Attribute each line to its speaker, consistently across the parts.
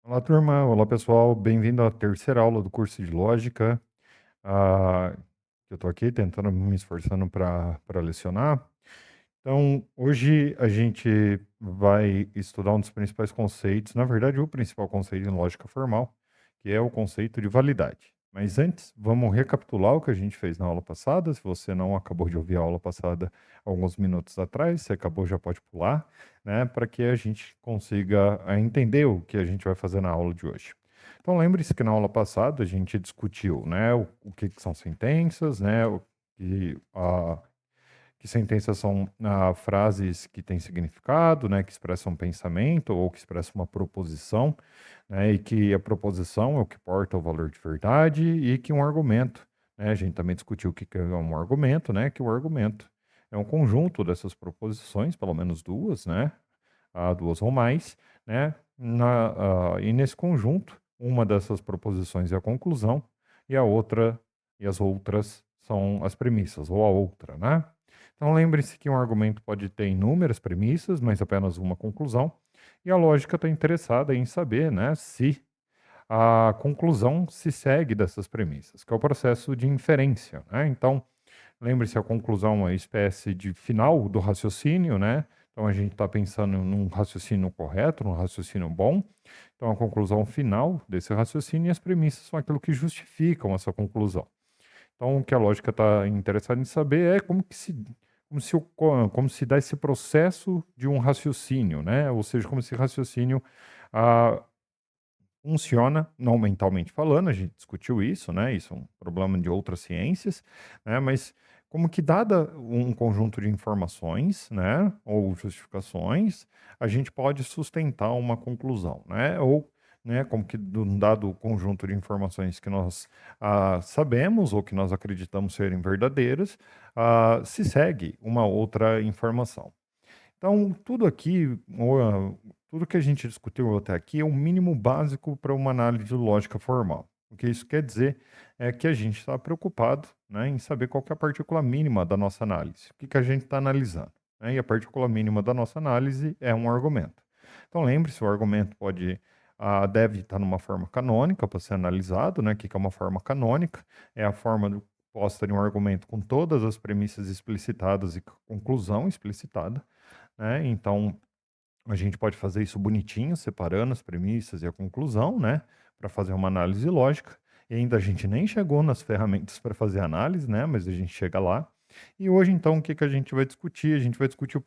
Speaker 1: Olá, turma. Olá, pessoal. Bem-vindo à terceira aula do curso de Lógica. Ah, eu estou aqui tentando, me esforçando para lecionar. Então, hoje a gente vai estudar um dos principais conceitos, na verdade, o principal conceito em lógica formal, que é o conceito de validade. Mas antes, vamos recapitular o que a gente fez na aula passada. Se você não acabou de ouvir a aula passada alguns minutos atrás, se acabou, já pode pular, né, para que a gente consiga entender o que a gente vai fazer na aula de hoje. Então, lembre-se que na aula passada a gente discutiu, né, o que são sentenças, né, que sentenças são frases que têm significado, né, que expressam pensamento ou que expressam uma proposição, né, e que a proposição é o que porta o valor de verdade e que um argumento, né, a gente também discutiu o que que é um argumento, né, que o argumento é um conjunto dessas proposições, pelo menos duas, né, duas ou mais, né, e nesse conjunto, uma dessas proposições é a conclusão e a outra e as outras são as premissas, ou a outra, né? Então lembre-se que um argumento pode ter inúmeras premissas, mas apenas uma conclusão, e a lógica está interessada em saber, né, se a conclusão se segue dessas premissas, que é o processo de inferência, né? Então, lembre-se, a conclusão é uma espécie de final do raciocínio, né? Então a gente está pensando num raciocínio correto, num raciocínio bom. Então a conclusão final desse raciocínio e as premissas são aquilo que justificam essa conclusão. Então o que a lógica está interessada em saber é como se dá esse processo de um raciocínio, né? Ou seja, como esse raciocínio ah, funciona, não mentalmente falando, a gente discutiu isso, né? Isso é um problema de outras ciências, né? Mas como que dada um conjunto de informações, né, ou justificações, a gente pode sustentar uma conclusão, né? Ou, né, como que de um dado conjunto de informações que nós sabemos ou que nós acreditamos serem verdadeiras, se segue uma outra informação. Então, tudo que a gente discutiu até aqui é o mínimo básico para uma análise lógica formal. O que isso quer dizer é que a gente está preocupado, né, em saber qual que é a partícula mínima da nossa análise, o que que a gente está analisando, né, e a partícula mínima da nossa análise é um argumento. Então, lembre-se, o argumento deve estar numa forma canônica para ser analisado, né, o que que é uma forma canônica? É a forma posta de um argumento com todas as premissas explicitadas e conclusão explicitada, né? Então, a gente pode fazer isso bonitinho, separando as premissas e a conclusão, né? Para fazer uma análise lógica. E ainda a gente nem chegou nas ferramentas para fazer análise, né? Mas a gente chega lá. E hoje, então, o que que a gente vai discutir? A gente vai discutir a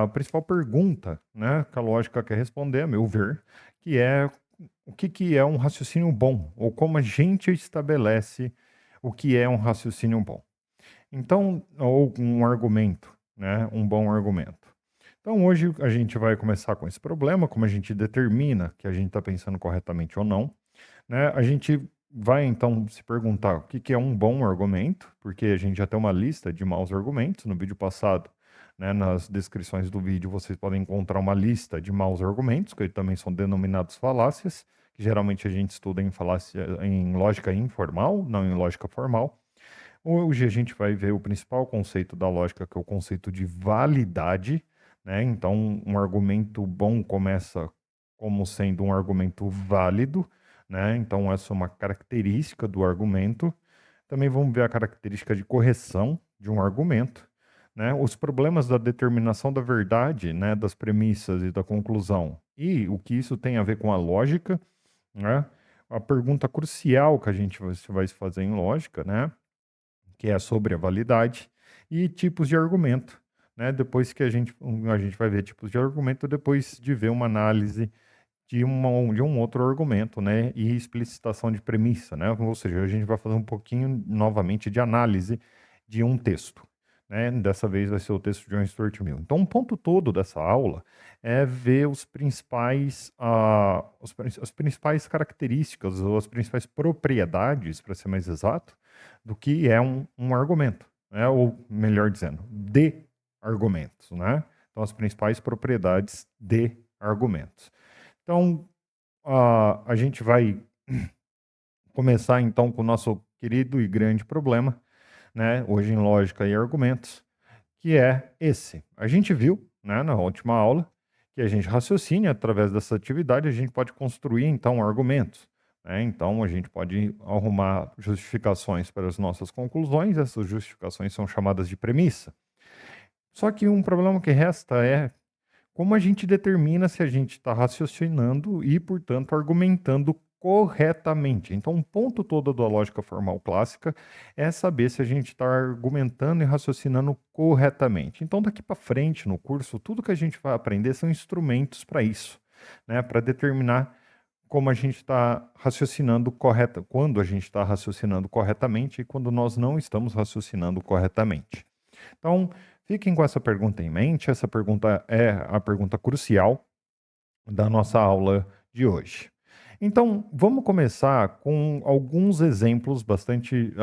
Speaker 1: principal pergunta, né? Que a lógica quer responder, a meu ver, que é o que que é um raciocínio bom? Ou como a gente estabelece o que é um raciocínio bom? Então, ou um argumento, né? Um bom argumento. Então, hoje a gente vai começar com esse problema, como a gente determina que a gente está pensando corretamente ou não, né? A gente vai então se perguntar o que que é um bom argumento, porque a gente já tem uma lista de maus argumentos no vídeo passado, né? Nas descrições do vídeo vocês podem encontrar uma lista de maus argumentos, que também são denominados falácias, que geralmente a gente estuda em falácia, em lógica informal, não em lógica formal. Hoje a gente vai ver o principal conceito da lógica, que é o conceito de validade, né? Então, um argumento bom começa como sendo um argumento válido, né? Então, essa é uma característica do argumento. Também vamos ver a característica de correção de um argumento, né? Os problemas da determinação da verdade, né? Das premissas e da conclusão. E o que isso tem a ver com a lógica, né? A pergunta crucial que a gente vai se fazer em lógica, né? Que é sobre a validade, e tipos de argumento, né? Depois que a gente vai ver tipos de argumento depois de ver uma análise de um outro argumento, né? E explicitação de premissa, né? Ou seja, a gente vai fazer um pouquinho novamente de análise de um texto, né? Dessa vez vai ser o texto de John Stuart Mill. Então, um ponto todo dessa aula é ver as principais características ou as principais propriedades, para ser mais exato, do que é um argumento, né? Ou melhor dizendo, de argumentos, né? Então, as principais propriedades de argumentos. Então, a gente vai começar então com o nosso querido e grande problema, né? Hoje em lógica e argumentos, que é esse. A gente viu, né, na última aula, que a gente raciocine através dessa atividade, a gente pode construir, então, argumentos, né? Então, a gente pode arrumar justificações para as nossas conclusões, essas justificações são chamadas de premissa. Só que um problema que resta é como a gente determina se a gente está raciocinando e, portanto, argumentando corretamente? Então, um ponto todo da lógica formal clássica é saber se a gente está argumentando e raciocinando corretamente. Então, daqui para frente no curso, tudo que a gente vai aprender são instrumentos para isso, né? Para determinar como a gente está raciocinando correta, quando a gente está raciocinando corretamente e quando nós não estamos raciocinando corretamente. Então, fiquem com essa pergunta em mente. Essa pergunta é a pergunta crucial da nossa aula de hoje. Então, vamos começar com alguns exemplos bastante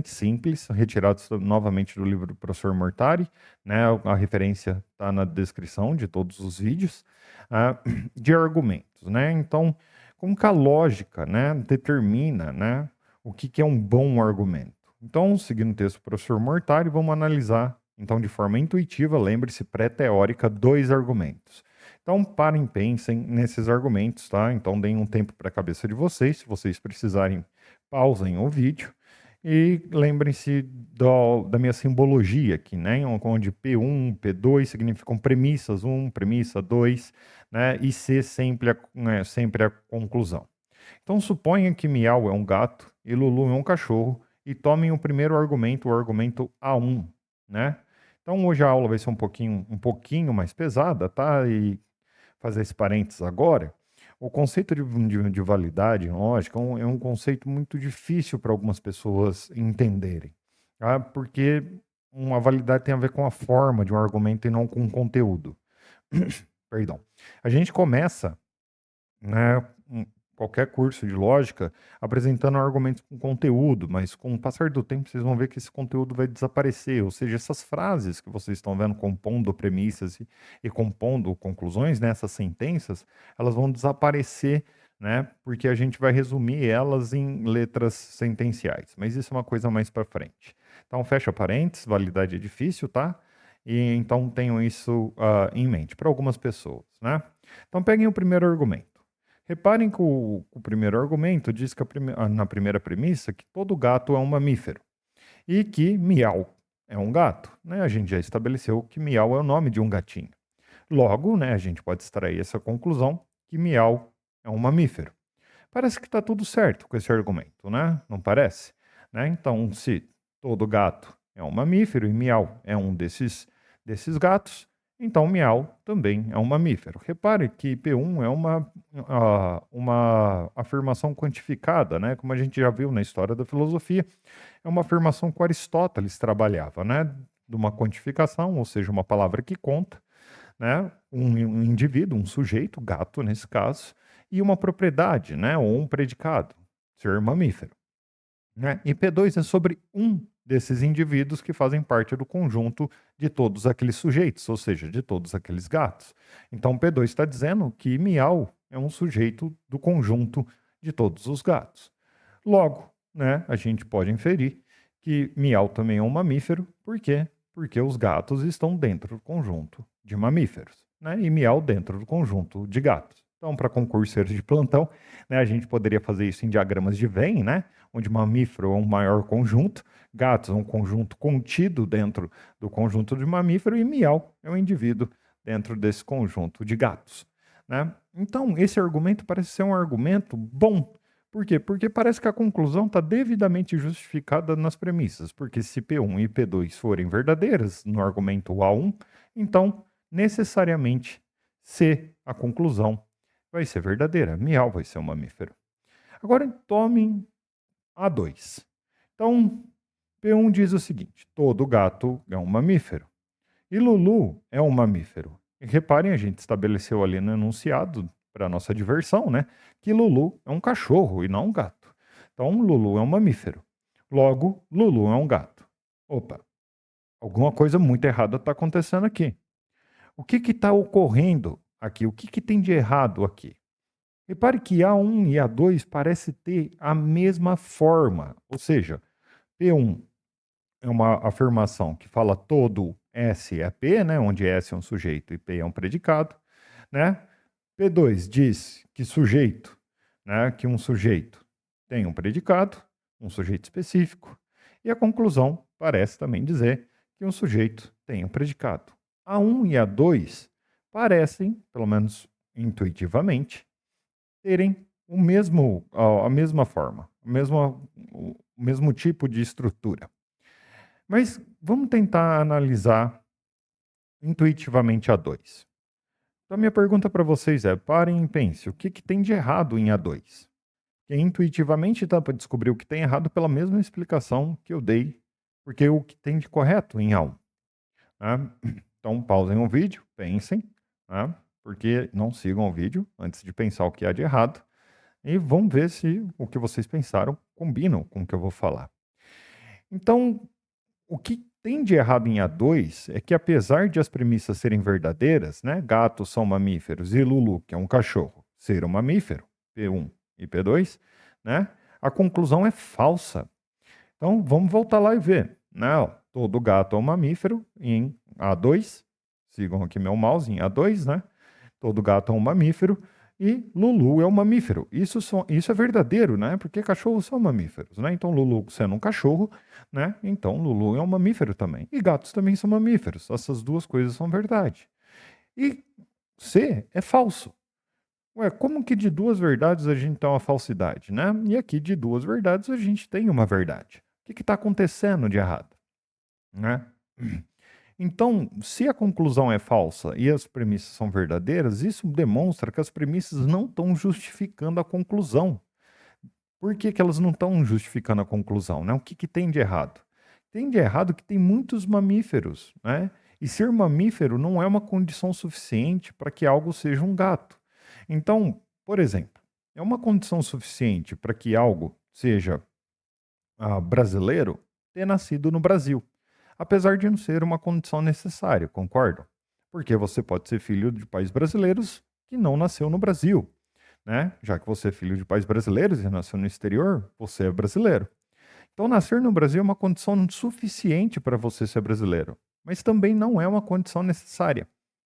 Speaker 1: simples, retirados novamente do livro do professor Mortari, né? A referência está na descrição de todos os vídeos, de argumentos, né? Então, como que a lógica, né, determina, né, o que que é um bom argumento? Então, seguindo o texto do professor Mortari, vamos analisar, então, de forma intuitiva, lembre-se, pré-teórica, dois argumentos. Então, parem, pensem nesses argumentos, tá? Então, deem um tempo para a cabeça de vocês. Se vocês precisarem, pausem o vídeo. E lembrem-se da minha simbologia aqui, né? Onde P1, P2 significam premissas 1, premissa 2, né? E C sempre a conclusão. Então, suponha que Miau é um gato e Lulu é um cachorro e tomem o primeiro argumento, o argumento A1, né? Então, hoje a aula vai ser um pouquinho mais pesada, tá? E fazer esse parênteses agora, o conceito de validade lógica é um conceito muito difícil para algumas pessoas entenderem, tá? Porque uma validade tem a ver com a forma de um argumento e não com o conteúdo. Perdão. A gente começa, né, qualquer curso de lógica apresentando argumentos com conteúdo, mas com o passar do tempo vocês vão ver que esse conteúdo vai desaparecer, ou seja, essas frases que vocês estão vendo compondo premissas e compondo conclusões, né, essas sentenças, elas vão desaparecer, né, porque a gente vai resumir elas em letras sentenciais, mas isso é uma coisa mais para frente. Então, fecha parênteses, validade é difícil, tá? E então tenham isso em mente para algumas pessoas, né? Então, peguem o primeiro argumento. Reparem que o primeiro argumento diz que na primeira premissa que todo gato é um mamífero e que Miau é um gato, né? A gente já estabeleceu que Miau é o nome de um gatinho. Logo, né, a gente pode extrair essa conclusão que Miau é um mamífero. Parece que está tudo certo com esse argumento, né? Não parece? Né? Então, se todo gato é um mamífero e Miau é um desses gatos, então Miau também é um mamífero. Repare que P1 é uma afirmação quantificada, né? Como a gente já viu na história da filosofia, é uma afirmação que Aristóteles trabalhava, né? De uma quantificação, ou seja, uma palavra que conta, né? Um indivíduo, um sujeito, gato nesse caso, e uma propriedade, né? Ou um predicado, ser mamífero, né? E P2 é sobre um desses indivíduos que fazem parte do conjunto de todos aqueles sujeitos, ou seja, de todos aqueles gatos. Então P2 está dizendo que Miau é um sujeito do conjunto de todos os gatos. Logo, né, a gente pode inferir que Miau também é um mamífero, por quê? Porque os gatos estão dentro do conjunto de mamíferos, né? E Miau dentro do conjunto de gatos. Então, para concurseiros de plantão, né, a gente poderia fazer isso em diagramas de Venn, né? Onde mamífero é um maior conjunto, gatos é um conjunto contido dentro do conjunto de mamífero e Miau é um indivíduo dentro desse conjunto de gatos, né? Então, esse argumento parece ser um argumento bom. Por quê? Porque parece que a conclusão está devidamente justificada nas premissas. Porque se P1 e P2 forem verdadeiras no argumento A1, então, necessariamente, C, a conclusão, vai ser verdadeira. Miau vai ser um mamífero. Agora, tomem A2. Então, P1 diz o seguinte: todo gato é um mamífero. E Lulu é um mamífero. E reparem, a gente estabeleceu ali no enunciado, para nossa diversão, né, que Lulu é um cachorro e não um gato. Então, Lulu é um mamífero. Logo, Lulu é um gato. Opa, alguma coisa muito errada está acontecendo aqui. O que está ocorrendo aqui? O que tem de errado aqui? Repare que A1 e A2 parecem ter a mesma forma, ou seja, P1 é uma afirmação que fala todo S é P, né, onde S é um sujeito e P é um predicado. né? P2 diz que sujeito, né, que um sujeito tem um predicado, um sujeito específico, e a conclusão parece também dizer que um sujeito tem um predicado. A 1 e a 2 parecem, pelo menos intuitivamente, terem a mesma forma, o mesmo tipo de estrutura. Mas vamos tentar analisar intuitivamente a 2. Então, a minha pergunta para vocês é: parem e pensem, o que, que tem de errado em A2? Que intuitivamente dá para descobrir o que tem errado pela mesma explicação que eu dei, porque o que tem de correto em A1. Né? Então, pausem o vídeo, pensem, né? Porque não sigam o vídeo antes de pensar o que há de errado, e vamos ver se o que vocês pensaram combinam com o que eu vou falar. Então, o que tem de errado em A2 é que, apesar de as premissas serem verdadeiras, né, gatos são mamíferos e Lulu, que é um cachorro, ser um mamífero, P1 e P2, né, a conclusão é falsa. Então, vamos voltar lá e ver. Né, ó, todo gato é um mamífero em A2, sigam aqui meu mouse em A2, né? Todo gato é um mamífero e Lulu é um mamífero. Isso é verdadeiro, né? Porque cachorros são mamíferos, né? Então, Lulu sendo um cachorro, né? Então, Lulu é um mamífero também. E gatos também são mamíferos. Essas duas coisas são verdade. E C é falso. Ué, como que de duas verdades a gente tem uma falsidade, né? E aqui de duas verdades a gente tem uma verdade. O que está acontecendo de errado, né? Então, se a conclusão é falsa e as premissas são verdadeiras, isso demonstra que as premissas não estão justificando a conclusão. Por que, que elas não estão justificando a conclusão? Né? O que, que tem de errado? Tem de errado que tem muitos mamíferos, né? E ser mamífero não é uma condição suficiente para que algo seja um gato. Então, por exemplo, é uma condição suficiente para que algo seja brasileiro ter nascido no Brasil, apesar de não ser uma condição necessária, concordam? Porque você pode ser filho de pais brasileiros que não nasceu no Brasil, né? Já que você é filho de pais brasileiros e nasceu no exterior, você é brasileiro. Então, nascer no Brasil é uma condição suficiente para você ser brasileiro, mas também não é uma condição necessária,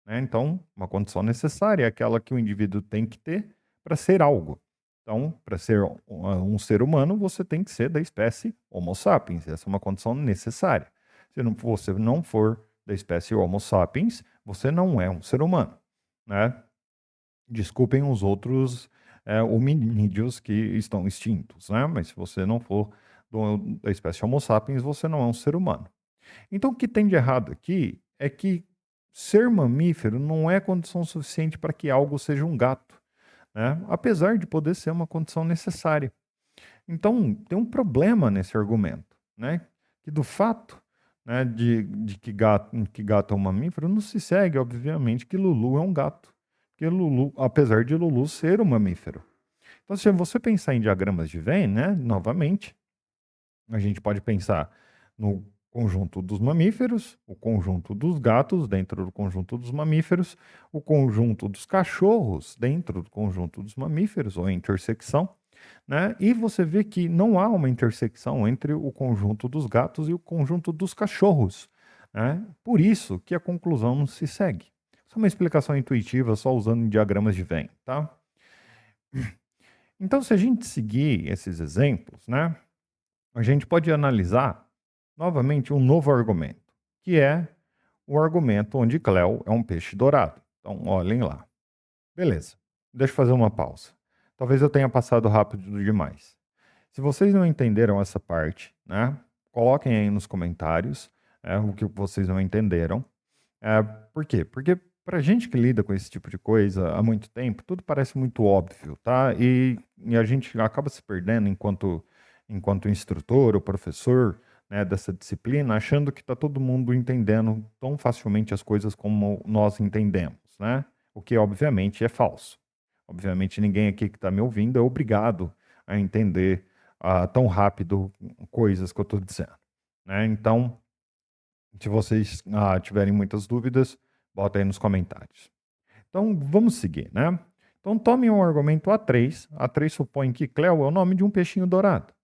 Speaker 1: né? Então, uma condição necessária é aquela que o indivíduo tem que ter para ser algo. Então, para ser um ser humano, você tem que ser da espécie Homo sapiens. Essa é uma condição necessária. Se você não for da espécie Homo sapiens, você não é um ser humano, né? Desculpem os outros hominídeos que estão extintos, né? Mas se você não for da espécie Homo sapiens, você não é um ser humano. Então, o que tem de errado aqui é que ser mamífero não é condição suficiente para que algo seja um gato, né? Apesar de poder ser uma condição necessária. Então, tem um problema nesse argumento, né? Que do fato, né, de que gato é um mamífero, não se segue, obviamente, que Lulu é um gato. Porque Lulu, apesar de Lulu ser um mamífero. Então, se você pensar em diagramas de Venn, né, novamente, a gente pode pensar no conjunto dos mamíferos, o conjunto dos gatos dentro do conjunto dos mamíferos, o conjunto dos cachorros dentro do conjunto dos mamíferos, ou a intersecção, né? E você vê que não há uma intersecção entre o conjunto dos gatos e o conjunto dos cachorros, né? Por isso que a conclusão não se segue. Isso é uma explicação intuitiva só usando diagramas de Venn, tá? Então, se a gente seguir esses exemplos, né, a gente pode analisar novamente um novo argumento, que é o argumento onde Cleo é um peixe dourado. Então, olhem lá. Beleza, deixa eu fazer uma pausa. Talvez eu tenha passado rápido demais. Se vocês não entenderam essa parte, né, coloquem aí nos comentários o que vocês não entenderam. Por quê? Porque para gente que lida com esse tipo de coisa há muito tempo, tudo parece muito óbvio, tá? E a gente acaba se perdendo enquanto instrutor ou professor, né, dessa disciplina, achando que está todo mundo entendendo tão facilmente as coisas como nós entendemos, né? O que obviamente é falso. Obviamente ninguém aqui que está me ouvindo é obrigado a entender tão rápido coisas que eu estou dizendo, né? Então, se vocês tiverem muitas dúvidas, bota aí nos comentários. Então, vamos seguir, né? Então, tome um argumento A3. A3 supõe que Cleo é o nome de um peixinho dourado.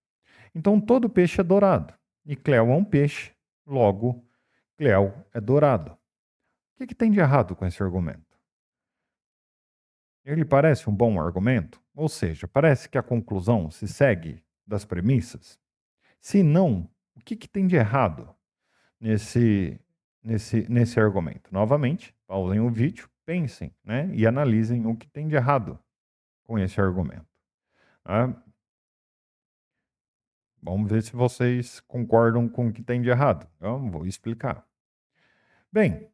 Speaker 1: Então, todo peixe é dourado. E Cleo é um peixe, logo, Cleo é dourado. O que tem de errado com esse argumento? Ele parece um bom argumento? Ou seja, parece que a conclusão se segue das premissas? Se não, o que tem de errado nesse, nesse argumento? Novamente, pausem o vídeo, pensem, né, e analisem o que tem de errado com esse argumento. Tá? Vamos ver se vocês concordam com o que tem de errado. Eu vou explicar. Bem,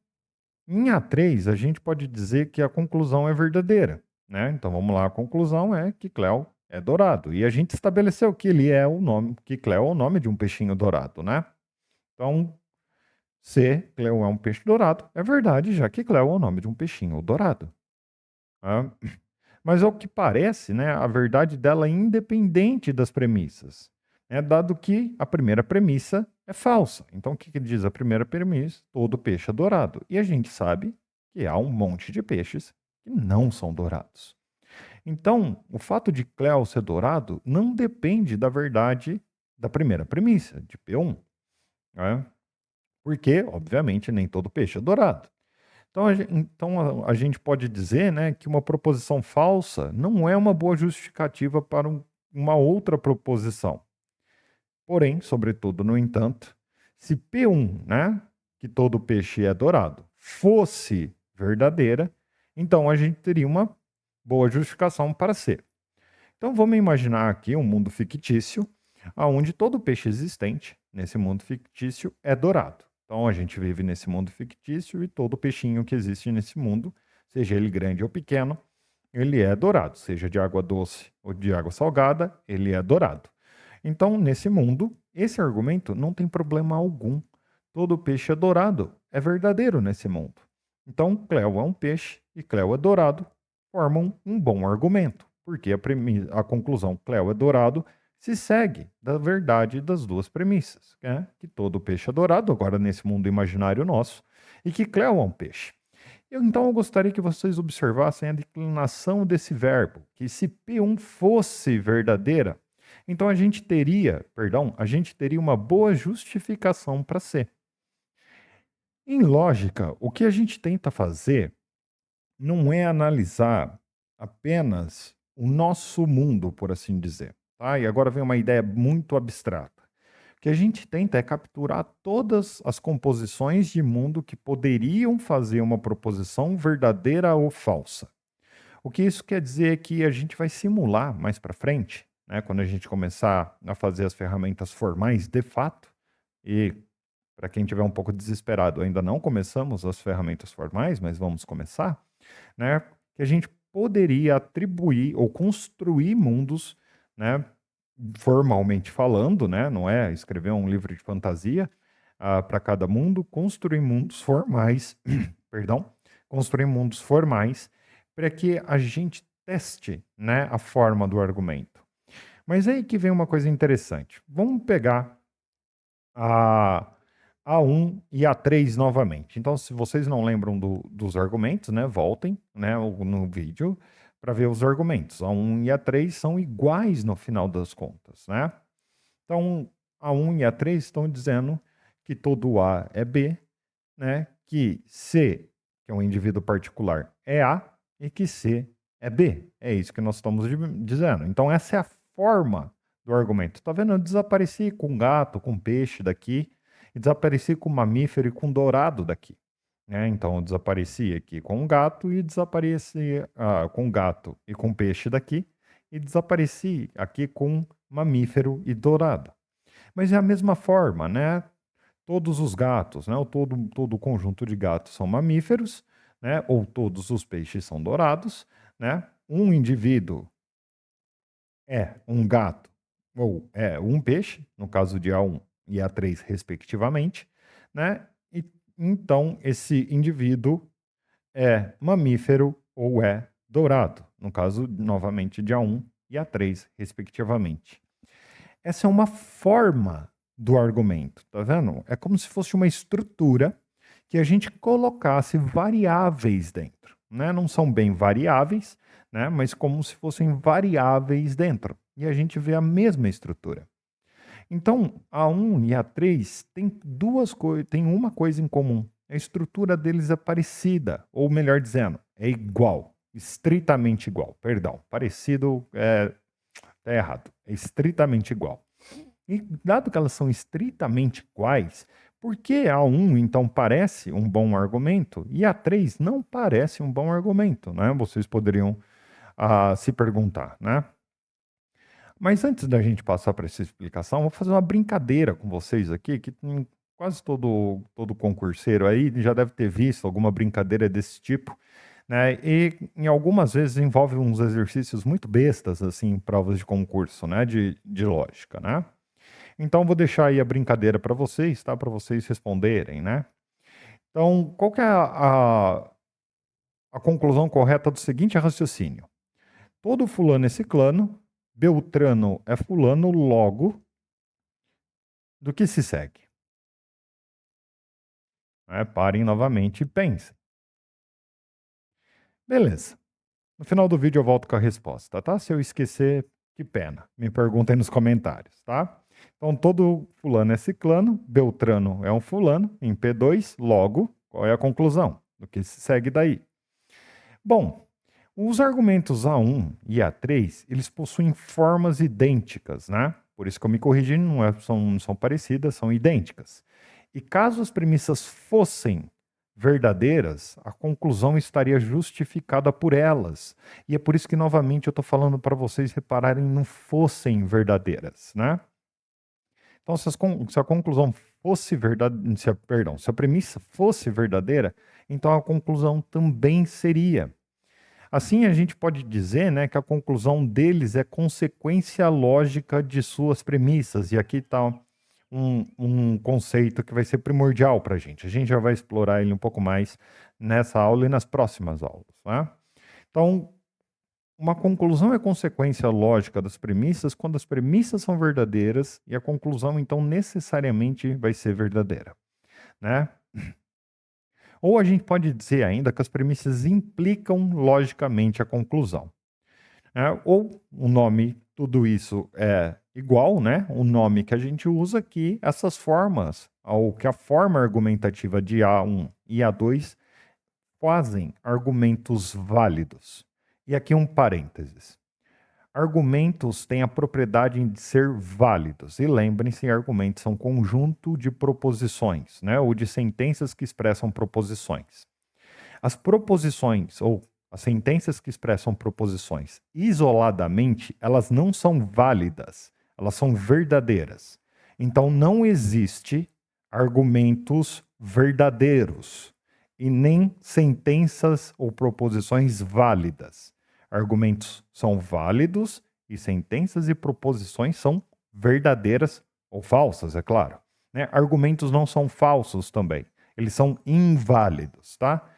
Speaker 1: em A3, a gente pode dizer que a conclusão é verdadeira, né? Então vamos lá, a conclusão é que Cleo é dourado. E a gente estabeleceu que ele é o nome, que Cleo é o nome de um peixinho dourado, né? Então, se Cleo é um peixe dourado, é verdade, já que Cleo é o nome de um peixinho dourado. Tá? Mas ao que parece, né, a verdade dela é independente das premissas, né, dado que a primeira premissa é falsa. Então, o que diz a primeira premissa? Todo peixe é dourado. E a gente sabe que há um monte de peixes que não são dourados. Então, o fato de Cleo ser dourado não depende da verdade da primeira premissa, de P1, né? Porque, obviamente, nem todo peixe é dourado. Então a gente pode dizer, né, que uma proposição falsa não é uma boa justificativa para uma outra proposição. Porém, sobretudo, no entanto, se P1, né, que todo peixe é dourado, fosse verdadeira, então a gente teria uma boa justificação para ser. Então vamos imaginar aqui um mundo fictício, onde todo peixe existente nesse mundo fictício é dourado. Então a gente vive nesse mundo fictício e todo peixinho que existe nesse mundo, seja ele grande ou pequeno, ele é dourado. Seja de água doce ou de água salgada, ele é dourado. Então, nesse mundo, esse argumento não tem problema algum. Todo peixe é dourado, é verdadeiro nesse mundo. Então, Cleo é um peixe e Cleo é dourado, formam um bom argumento, porque a conclusão Cleo é dourado se segue da verdade das duas premissas, né? Que todo peixe é dourado, agora nesse mundo imaginário nosso, e que Cleo é um peixe. Então eu gostaria que vocês observassem a declinação desse verbo, que se P1 fosse verdadeira, então a gente teria uma boa justificação para C. Em lógica, o que a gente tenta fazer não é analisar apenas o nosso mundo, por assim dizer. Tá? E agora vem uma ideia muito abstrata. O que a gente tenta é capturar todas as composições de mundo que poderiam fazer uma proposição verdadeira ou falsa. O que isso quer dizer é que a gente vai simular mais para frente, né, quando a gente começar a fazer as ferramentas formais de fato, e para quem tiver um pouco desesperado, ainda não começamos as ferramentas formais, mas vamos começar, né, que a gente poderia atribuir ou construir mundos, né, formalmente falando, né, não é escrever um livro de fantasia para cada mundo, construir mundos formais, perdão, construir mundos formais para que a gente teste, né, a forma do argumento. Mas aí que vem uma coisa interessante. Vamos pegar a A1 e A3 novamente. Então, se vocês não lembram dos argumentos, né, voltem, né, no vídeo para ver os argumentos. A1 e A3 são iguais no final das contas, né? Então, A1 e A3 estão dizendo que todo A é B, né? Que C, que é um indivíduo particular, é A e que C é B. É isso que nós estamos dizendo. Então, essa é a forma do argumento. Tá vendo? Eu desapareci com gato, com peixe daqui, e desapareci com mamífero e com dourado daqui. Né? Então, eu desapareci aqui com um gato e desapareci com gato e com peixe daqui, e desapareci aqui com mamífero e dourado. Mas é a mesma forma, né? Todos os gatos, né? Ou todo o conjunto de gatos são mamíferos, né? Ou todos os peixes são dourados, né? Um indivíduo é um gato ou é um peixe, no caso de A1 e A3, respectivamente, né? E então esse indivíduo é mamífero ou é dourado, no caso, novamente, de A1 e A3, respectivamente. Essa é uma forma do argumento, tá vendo? É como se fosse uma estrutura que a gente colocasse variáveis dentro, né? Não são bem variáveis, né? Mas como se fossem variáveis dentro. E a gente vê a mesma estrutura. Então, a 1 e a 3 tem uma coisa em comum. A estrutura deles é parecida, ou melhor dizendo, é igual. estritamente igual, perdão, parecido tá errado, é estritamente igual. E dado que elas são estritamente iguais, por que a 1 então parece um bom argumento e a 3 não parece um bom argumento, né? Vocês poderiam se perguntar, né? Mas antes da gente passar para essa explicação, vou fazer uma brincadeira com vocês aqui, que quase todo concurseiro aí já deve ter visto alguma brincadeira desse tipo, né? E em algumas vezes envolve uns exercícios muito bestas, assim, em provas de concurso, né? De lógica, né? Então vou deixar aí a brincadeira para vocês, tá? Para vocês responderem, né? Então, qual que é a conclusão correta do seguinte raciocínio? Todo fulano é ciclano, Beltrano é fulano, logo, do que se segue? Parem novamente e pensem. Beleza. No final do vídeo eu volto com a resposta, tá? Se eu esquecer, que pena. Me perguntem nos comentários, tá? Então, todo fulano é ciclano, Beltrano é um fulano, em P2, logo, qual é a conclusão? Do que se segue daí? Bom, os argumentos A1 e A3, eles possuem formas idênticas, né? Por isso que eu me corrigi, não são parecidas, são idênticas. E caso as premissas fossem verdadeiras, a conclusão estaria justificada por elas. E é por isso que, novamente, eu estou falando para vocês repararem, não fossem verdadeiras, né? Então, se a conclusão fosse verdadeira, se a premissa fosse verdadeira, então a conclusão também seria. Assim, a gente pode dizer, né, que a conclusão deles é consequência lógica de suas premissas. E aqui está um conceito que vai ser primordial para a gente. A gente já vai explorar ele um pouco mais nessa aula e nas próximas aulas, né? Então, uma conclusão é consequência lógica das premissas quando as premissas são verdadeiras e a conclusão, então, necessariamente vai ser verdadeira, né? Ou a gente pode dizer ainda que as premissas implicam logicamente a conclusão. Ou o nome, tudo isso é igual, né? O nome que a gente usa que essas formas, ou que a forma argumentativa de A1 e A2 fazem argumentos válidos. E aqui um parênteses. Argumentos têm a propriedade de ser válidos. E lembrem-se, argumentos são conjunto de proposições, né? Ou de sentenças que expressam proposições. As proposições, ou as sentenças que expressam proposições, isoladamente, elas não são válidas, elas são verdadeiras. Então, não existe argumentos verdadeiros e nem sentenças ou proposições válidas. Argumentos são válidos e sentenças e proposições são verdadeiras ou falsas, é claro. Né? Argumentos não são falsos também, eles são inválidos, tá?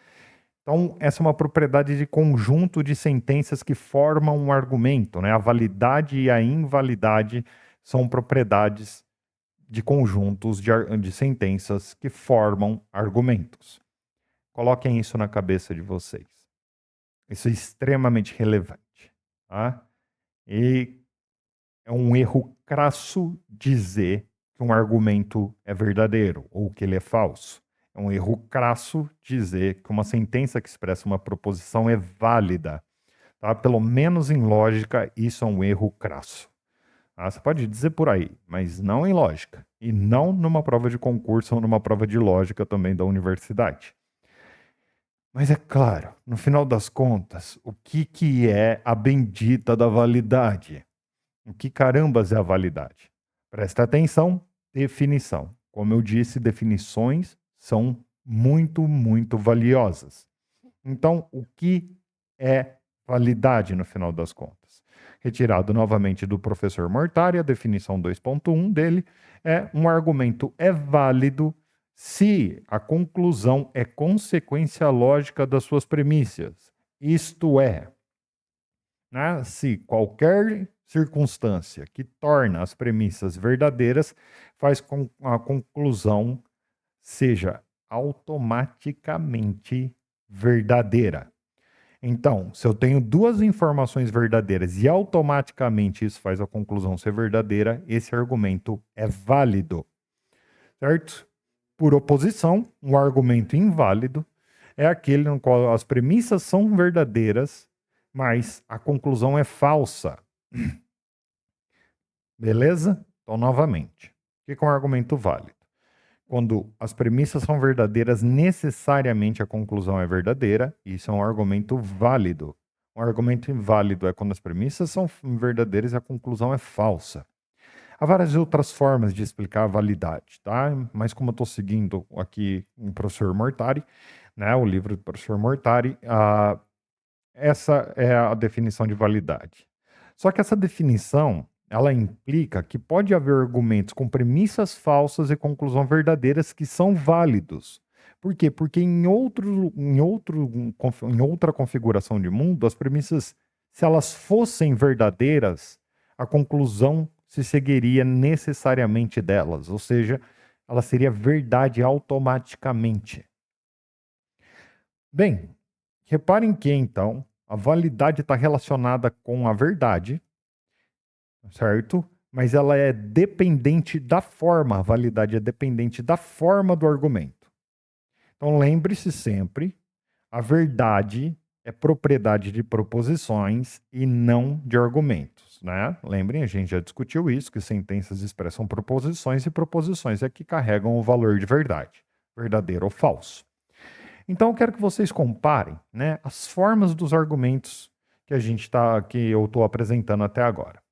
Speaker 1: Então, essa é uma propriedade de conjunto de sentenças que formam um argumento, né? A validade e a invalidade são propriedades de conjuntos de sentenças que formam argumentos. Coloquem isso na cabeça de vocês. Isso é extremamente relevante, tá? E é um erro crasso dizer que um argumento é verdadeiro ou que ele é falso. É um erro crasso dizer que uma sentença que expressa uma proposição é válida. Tá? Pelo menos em lógica, isso é um erro crasso. Você pode dizer por aí, mas não em lógica. E não numa prova de concurso ou numa prova de lógica também da universidade. Mas é claro, no final das contas, o que é a bendita da validade? O que carambas é a validade? Presta atenção, definição. Como eu disse, definições são muito, muito valiosas. Então, o que é validade no final das contas? Retirado novamente do professor Mortari, a definição 2.1 dele é um argumento é válido se a conclusão é consequência lógica das suas premissas. Isto é, né, se qualquer circunstância que torna as premissas verdadeiras faz com que a conclusão seja automaticamente verdadeira. Então, se eu tenho duas informações verdadeiras e automaticamente isso faz a conclusão ser verdadeira, esse argumento é válido, certo? Por oposição, um argumento inválido é aquele no qual as premissas são verdadeiras mas a conclusão é falsa. Beleza? Então, novamente, o que é um argumento válido? Quando as premissas são verdadeiras, necessariamente a conclusão é verdadeira. Isso é um argumento válido. Um argumento inválido é quando as premissas são verdadeiras e a conclusão é falsa. Há várias outras formas de explicar a validade, tá? Mas como eu estou seguindo aqui o professor Mortari, né, o livro do professor Mortari, essa é a definição de validade. Só que essa definição, ela implica que pode haver argumentos com premissas falsas e conclusão verdadeiras que são válidos. Por quê? Porque em outra configuração de mundo, as premissas, se elas fossem verdadeiras, a conclusão se seguiria necessariamente delas, ou seja, ela seria verdade automaticamente. Bem, reparem que então a validade está relacionada com a verdade, certo? Mas ela é dependente da forma, a validade é dependente da forma do argumento. Então lembre-se sempre, a verdade é propriedade de proposições e não de argumentos, né? Lembrem, a gente já discutiu isso, que sentenças expressam proposições e proposições é que carregam o valor de verdade, verdadeiro ou falso. Então eu quero que vocês comparem, né, as formas dos argumentos que eu estou apresentando até agora.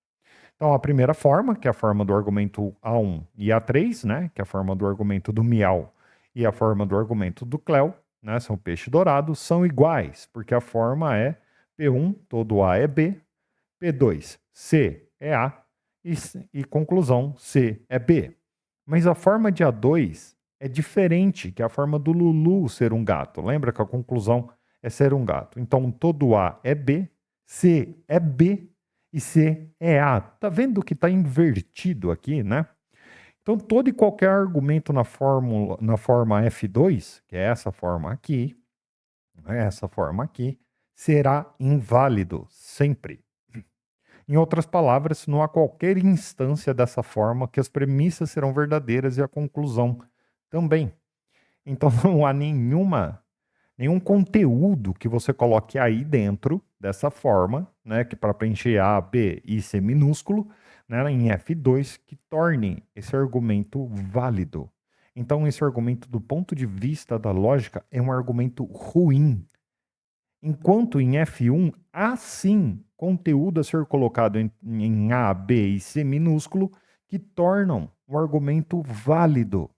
Speaker 1: Então a primeira forma, que é a forma do argumento A1 e A3, né, que é a forma do argumento do Miau e a forma do argumento do Cléo, né, são peixe dourado, são iguais, porque a forma é P1, todo A é B, P2, C é A e conclusão, C é B. Mas a forma de A2 é diferente, que é a forma do Lulu ser um gato. Lembra que a conclusão é ser um gato. Então, todo A é B, C é B e C é A. Tá vendo que está invertido aqui, né? Então, todo e qualquer argumento na forma F2, que é essa forma aqui, será inválido sempre. Em outras palavras, não há qualquer instância dessa forma que as premissas serão verdadeiras e a conclusão também. Então não há nenhum conteúdo que você coloque aí dentro dessa forma, né, que para preencher A, B e C minúsculo, né, em F2, que torne esse argumento válido. Então esse argumento, do ponto de vista da lógica, é um argumento ruim. Enquanto em F1 há sim conteúdo a ser colocado em A, B e C minúsculo que tornam o argumento válido.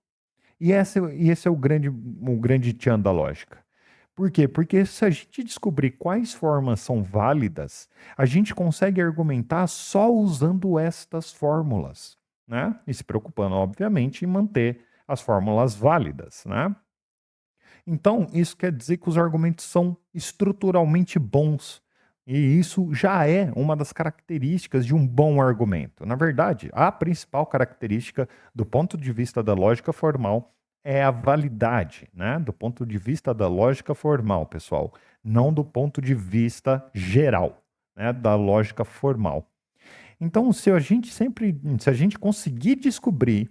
Speaker 1: E esse é o grande tchan da lógica. Por quê? Porque se a gente descobrir quais formas são válidas, a gente consegue argumentar só usando estas fórmulas, né? E se preocupando, obviamente, em manter as fórmulas válidas, né? Então, isso quer dizer que os argumentos são estruturalmente bons. E isso já é uma das características de um bom argumento. Na verdade, a principal característica do ponto de vista da lógica formal é a validade, né? Do ponto de vista da lógica formal, pessoal, não do ponto de vista geral, né? Da lógica formal. Então, se a gente conseguir descobrir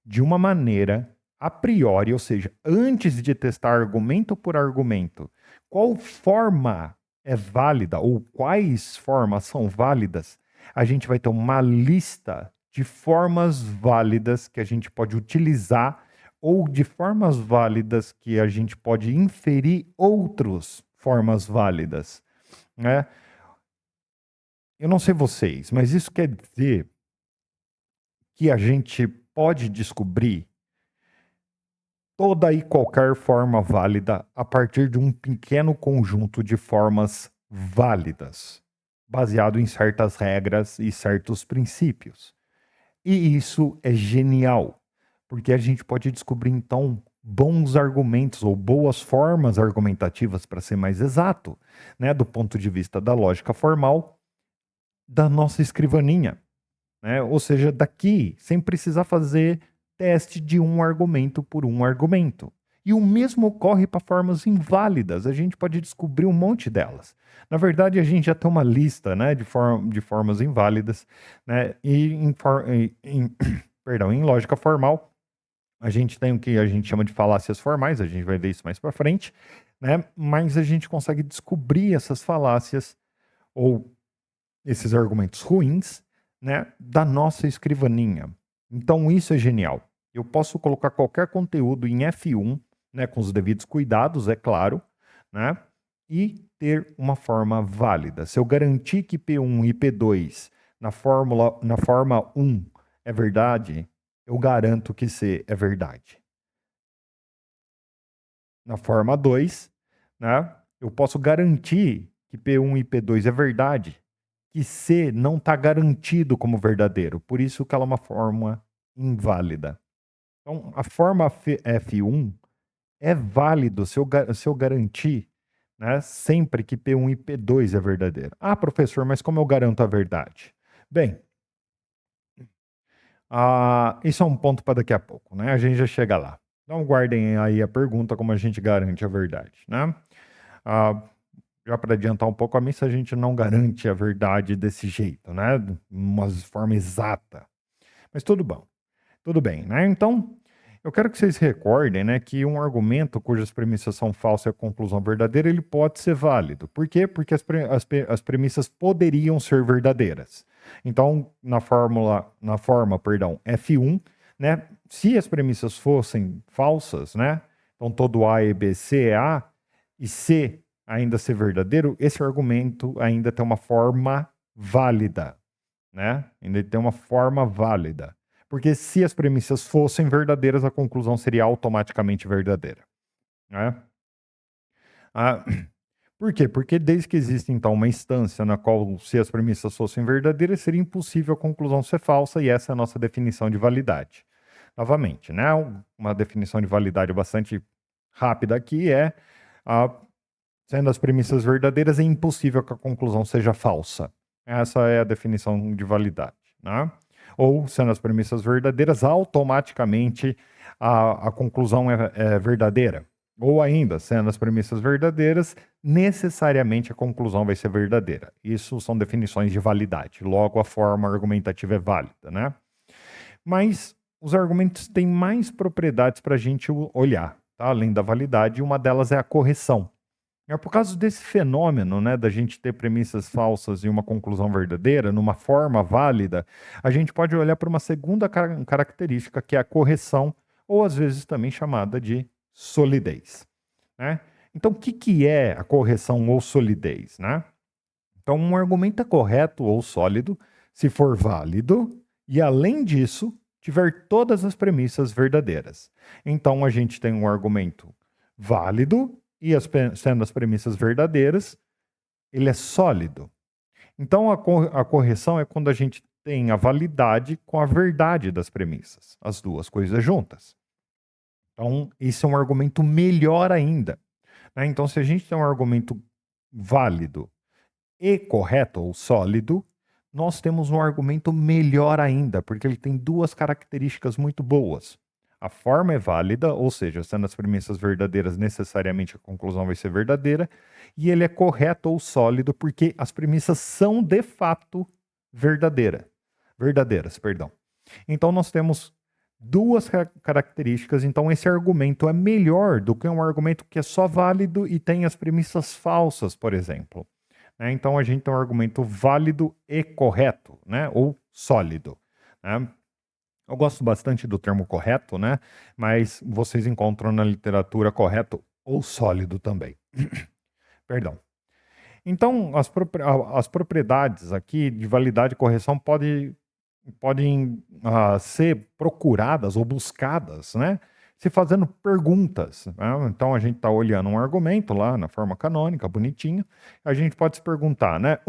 Speaker 1: de uma maneira a priori, ou seja, antes de testar argumento por argumento, qual forma é válida ou quais formas são válidas, a gente vai ter uma lista de formas válidas que a gente pode utilizar ou de formas válidas que a gente pode inferir outras formas válidas, né? Eu não sei vocês, mas isso quer dizer que a gente pode descobrir toda e qualquer forma válida a partir de um pequeno conjunto de formas válidas, baseado em certas regras e certos princípios. E isso é genial, porque a gente pode descobrir então bons argumentos ou boas formas argumentativas, para ser mais exato, né, do ponto de vista da lógica formal da nossa escrivaninha, né? Ou seja, daqui, sem precisar fazer teste de um argumento por um argumento. E o mesmo ocorre para formas inválidas, a gente pode descobrir um monte delas. Na verdade, a gente já tem uma lista, né, de formas inválidas, né, e em lógica formal, a gente tem o que a gente chama de falácias formais, a gente vai ver isso mais para frente, né, mas a gente consegue descobrir essas falácias ou esses argumentos ruins, né, da nossa escrivaninha. Então isso é genial. Eu posso colocar qualquer conteúdo em F1, né, com os devidos cuidados, é claro, né, e ter uma forma válida. Se eu garantir que P1 e P2 na forma 1 é verdade, eu garanto que C é verdade. Na forma 2, né, eu posso garantir que P1 e P2 é verdade, que C não está garantido como verdadeiro, por isso que ela é uma forma inválida. Então, a forma F1 é válido se eu garantir, né, sempre que P1 e P2 é verdadeiro. Ah, professor, mas como eu garanto a verdade? Bem, isso é um ponto para daqui a pouco, né? A gente já chega lá. Então, guardem aí a pergunta como a gente garante a verdade, né? Ah, já para adiantar um pouco, a missa a gente não garante a verdade desse jeito, né? De uma forma exata. Mas tudo bom, tudo bem, né? Então, eu quero que vocês recordem, né, que um argumento cujas premissas são falsas e a conclusão verdadeira, ele pode ser válido. Por quê? Porque as premissas poderiam ser verdadeiras. Então, na forma F1, né, se as premissas fossem falsas, né, então todo A e B, C é A, e C ainda ser verdadeiro, esse argumento ainda tem uma forma válida, né? Ainda tem uma forma válida. Porque se as premissas fossem verdadeiras, a conclusão seria automaticamente verdadeira, né? Ah, por quê? Porque desde que existe, então, uma instância na qual, se as premissas fossem verdadeiras, seria impossível a conclusão ser falsa, e essa é a nossa definição de validade. Novamente, né? Uma definição de validade bastante rápida aqui é, ah, sendo as premissas verdadeiras, é impossível que a conclusão seja falsa. Essa é a definição de validade, né? Ou, sendo as premissas verdadeiras, automaticamente a conclusão é verdadeira. Ou ainda, sendo as premissas verdadeiras, necessariamente a conclusão vai ser verdadeira. Isso são definições de validade. Logo, a forma argumentativa é válida, né? Mas os argumentos têm mais propriedades para a gente olhar, tá? Além da validade, uma delas é a correção. É por causa desse fenômeno, né, da gente ter premissas falsas e uma conclusão verdadeira, numa forma válida, a gente pode olhar para uma segunda característica, que é a correção, ou às vezes também chamada de solidez, né? Então, o que que é a correção ou solidez, né? Então, um argumento é correto ou sólido se for válido e, além disso, tiver todas as premissas verdadeiras. Então, a gente tem um argumento válido e, sendo as premissas verdadeiras, ele é sólido. Então, a correção é quando a gente tem a validade com a verdade das premissas, as duas coisas juntas. Então, isso é um argumento melhor ainda, né? Então, se a gente tem um argumento válido e correto ou sólido, nós temos um argumento melhor ainda, porque ele tem duas características muito boas. A forma é válida, ou seja, sendo as premissas verdadeiras, necessariamente a conclusão vai ser verdadeira, e ele é correto ou sólido porque as premissas são de fato verdadeiras, perdão. Então nós temos duas características, então esse argumento é melhor do que um argumento que é só válido e tem as premissas falsas, por exemplo, né? Então a gente tem um argumento válido e correto, né? Ou sólido, né? Eu gosto bastante do termo correto, né? Mas vocês encontram na literatura correto ou sólido também. Perdão. Então, as propriedades aqui de validade e correção podem ser procuradas ou buscadas, né? Se fazendo perguntas, né? Então, a gente está olhando um argumento lá na forma canônica, bonitinho. A gente pode se perguntar, né?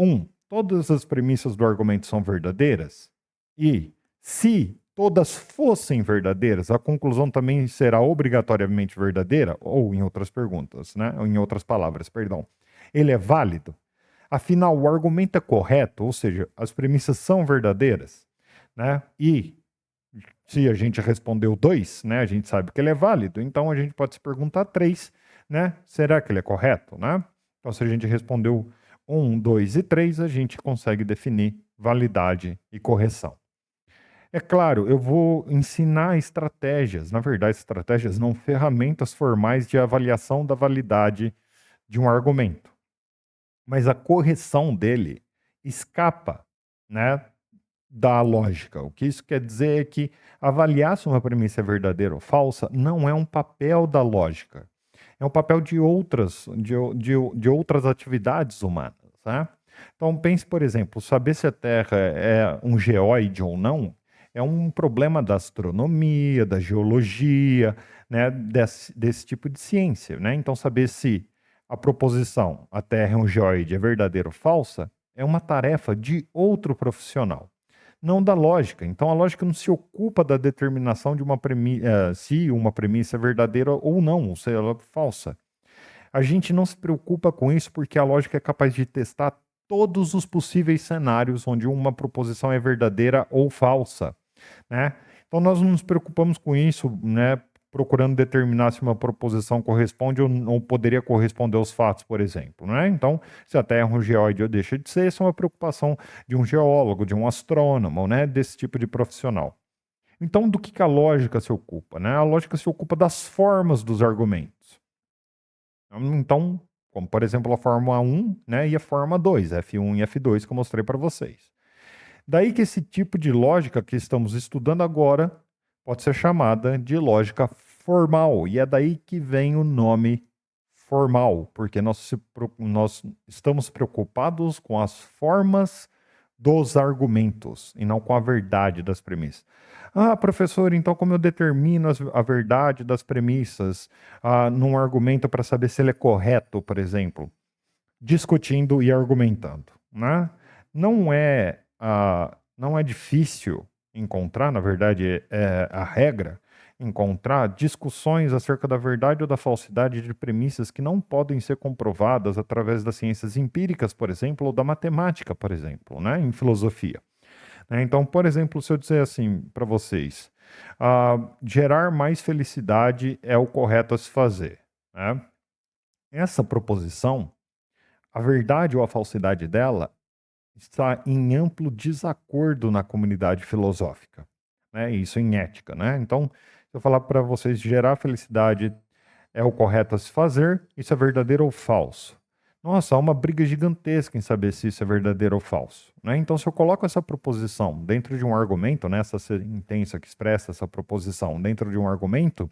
Speaker 1: Todas as premissas do argumento são verdadeiras? E se todas fossem verdadeiras, a conclusão também será obrigatoriamente verdadeira? Ou em outras perguntas, né? Ou em outras palavras, perdão. Ele é válido? Afinal, o argumento é correto, ou seja, as premissas são verdadeiras, né? E se a gente respondeu 2, né, a gente sabe que ele é válido, então a gente pode se perguntar 3, né? Será que ele é correto, né? Então, se a gente respondeu 1, 2 e 3, a gente consegue definir validade e correção. É claro, eu vou ensinar estratégias, na verdade, estratégias não, ferramentas formais de avaliação da validade de um argumento. mas a correção dele escapa, né, da lógica. O que isso quer dizer é que avaliar se uma premissa é verdadeira ou falsa não é um papel da lógica. É um papel de outras atividades humanas, né? Então pense, por exemplo, saber se a Terra é um geóide ou não é um problema da astronomia, da geologia, né, desse tipo de ciência, né? Então saber se a proposição a Terra é um geóide é verdadeira ou falsa é uma tarefa de outro profissional, não da lógica. Então a lógica não se ocupa da determinação de se uma premissa é verdadeira ou não, ou se ela é falsa. A gente não se preocupa com isso porque a lógica é capaz de testar todos os possíveis cenários onde uma proposição é verdadeira ou falsa, né? Então nós não nos preocupamos com isso, né? Procurando determinar se uma proposição corresponde ou não poderia corresponder aos fatos, por exemplo, né? Então, se a Terra é um geóide ou deixa de ser, isso é uma preocupação de um geólogo, de um astrônomo, né? Desse tipo de profissional. Então, do que a lógica se ocupa, né? A lógica se ocupa das formas dos argumentos. Então, como por exemplo a Fórmula 1, né, e a Fórmula 2, F1 e F2 que eu mostrei para vocês. Daí que esse tipo de lógica que estamos estudando agora pode ser chamada de lógica formal, e é daí que vem o nome formal, porque nós estamos preocupados com as formas dos argumentos e não com a verdade das premissas. Ah, professor, então como eu determino a verdade das premissas num argumento para saber se ele é correto, por exemplo? Discutindo e argumentando, né? Não é difícil encontrar, na verdade, é a regra, encontrar discussões acerca da verdade ou da falsidade de premissas que não podem ser comprovadas através das ciências empíricas, por exemplo, ou da matemática, por exemplo, né? Em filosofia, né? Então, por exemplo, se eu disser assim para vocês, gerar mais felicidade é o correto a se fazer, né? Essa proposição, a verdade ou a falsidade dela está em amplo desacordo na comunidade filosófica, né? Isso em ética, né? Então, se eu falar para vocês gerar felicidade é o correto a se fazer, isso é verdadeiro ou falso? Nossa, há uma briga gigantesca em saber se isso é verdadeiro ou falso, né? Então, se eu coloco essa proposição dentro de um argumento, né, essa sentença que expressa essa proposição dentro de um argumento,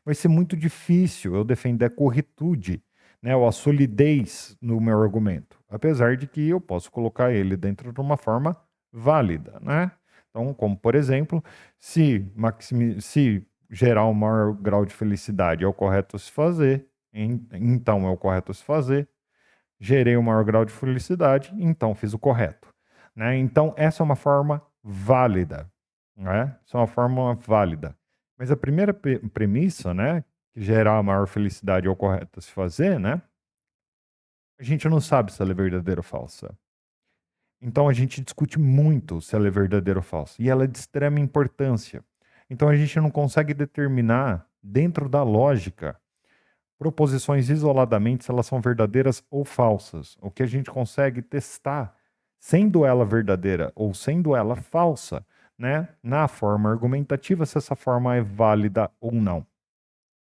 Speaker 1: vai ser muito difícil eu defender a corretude, né, ou a solidez no meu argumento, apesar de que eu posso colocar ele dentro de uma forma válida, né? Então, como por exemplo, se gerar um maior grau de felicidade é o correto a se fazer, então é o correto a se fazer. Gerei um maior grau de felicidade, então fiz o correto, né? Então essa é uma forma válida, né? Essa é uma forma válida. Mas a primeira premissa, né, que gerar a maior felicidade é o correto a se fazer, né? A gente não sabe se ela é verdadeira ou falsa. Então a gente discute muito se ela é verdadeira ou falsa. E ela é de extrema importância. Então a gente não consegue determinar, dentro da lógica, proposições isoladamente se elas são verdadeiras ou falsas. O que a gente consegue testar, sendo ela verdadeira ou sendo ela falsa, né, na forma argumentativa, se essa forma é válida ou não.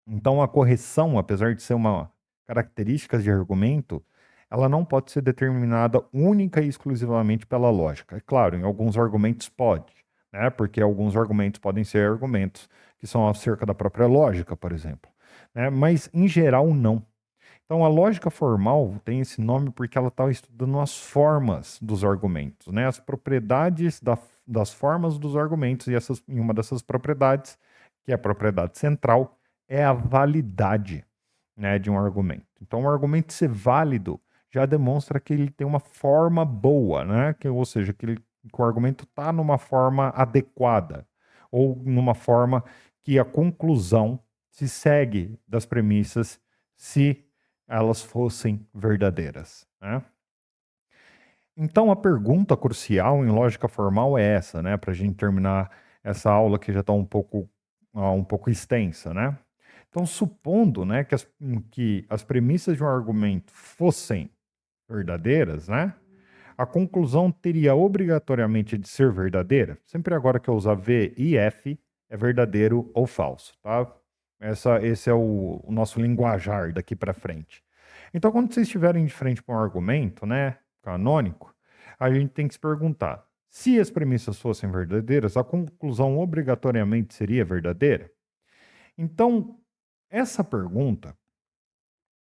Speaker 1: Então, a correção, apesar de ser uma característica de argumento, ela não pode ser determinada única e exclusivamente pela lógica. É claro, em alguns argumentos pode, né? Porque alguns argumentos podem ser argumentos que são acerca da própria lógica, por exemplo, né? Mas em geral não. Então, a lógica formal tem esse nome porque ela está estudando as formas dos argumentos, né? As propriedades das formas dos argumentos, e uma dessas propriedades, que é a propriedade central, é a validade, né, de um argumento. Então, o argumento ser válido já demonstra que ele tem uma forma boa, né? Ou seja, que o argumento está numa forma adequada, ou numa forma que a conclusão se segue das premissas se elas fossem verdadeiras, né? Então, a pergunta crucial em lógica formal é essa, né? Para a gente terminar essa aula que já está um pouco extensa, né? Então, supondo, né, que as premissas de um argumento fossem verdadeiras, né? A conclusão teria obrigatoriamente de ser verdadeira. Sempre agora que eu usar V e F, é verdadeiro ou falso, tá? Esse é o nosso linguajar daqui para frente. Então, quando vocês estiverem de frente para um argumento, né, canônico, a gente tem que se perguntar: se as premissas fossem verdadeiras, a conclusão obrigatoriamente seria verdadeira? Então, essa pergunta,